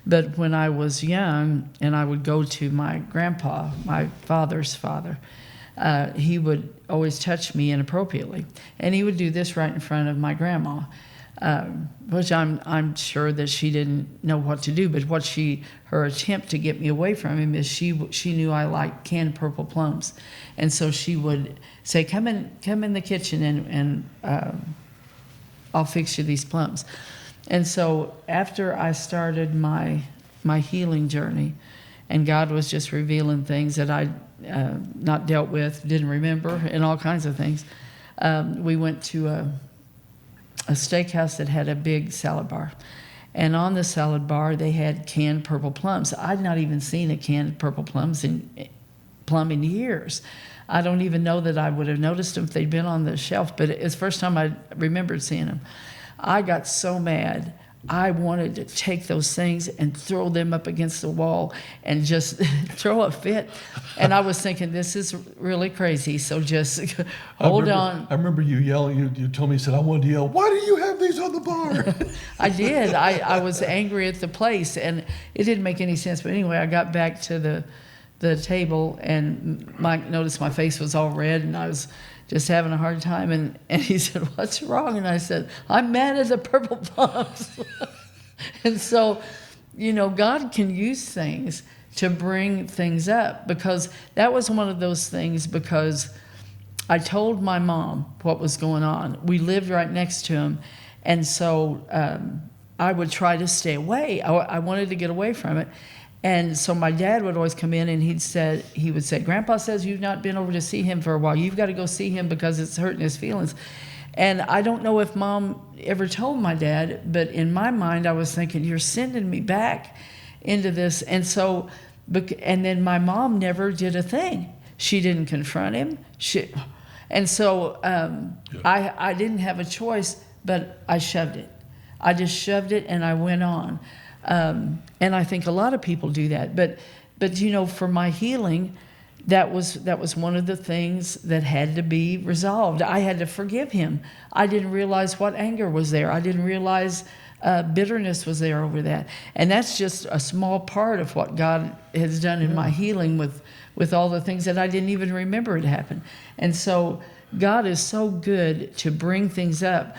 But when I was young and I would go to my grandpa, my father's father, he would always touch me inappropriately. And he would do this right in front of my grandma, which I'm sure that she didn't know what to do. But her attempt to get me away from him is she knew I liked canned purple plums. And so she would say, come in the kitchen and I'll fix you these plums. And so after I started my healing journey, and God was just revealing things that I'd not dealt with, didn't remember, and all kinds of things, we went to a steakhouse that had a big salad bar. And on the salad bar, they had canned purple plums. I'd not even seen a canned purple plum in years. I don't even know that I would have noticed them if they'd been on the shelf, but it's the first time I remembered seeing them. I got so mad. I wanted to take those things and throw them up against the wall and just throw a fit. And I was thinking, this is really crazy, so just hold on. I remember you yelling. You told me, you said, I wanted to yell, why do you have these on the bar? I did. I was angry at the place, and it didn't make any sense. But anyway, I got back to the table, and Mike noticed my face was all red, and I was just having a hard time, and he said, what's wrong? And I said, I'm mad at the purple plums. And so, God can use things to bring things up, because that was one of those things, because I told my mom what was going on. We lived right next to him, and so I would try to stay away. I wanted to get away from it. And so my dad would always come in, and he would say, Grandpa says you've not been over to see him for a while. You've got to go see him because it's hurting his feelings. And I don't know if Mom ever told my dad, but in my mind I was thinking, you're sending me back into this. And so, and then my mom never did a thing. She didn't confront him. And so I didn't have a choice, but I shoved it. I just shoved it, and I went on. And I think a lot of people do that. But for my healing, that was one of the things that had to be resolved. I had to forgive him. I didn't realize what anger was there. I didn't realize bitterness was there over that. And that's just a small part of what God has done in my healing with all the things that I didn't even remember had happened. And so God is so good to bring things up.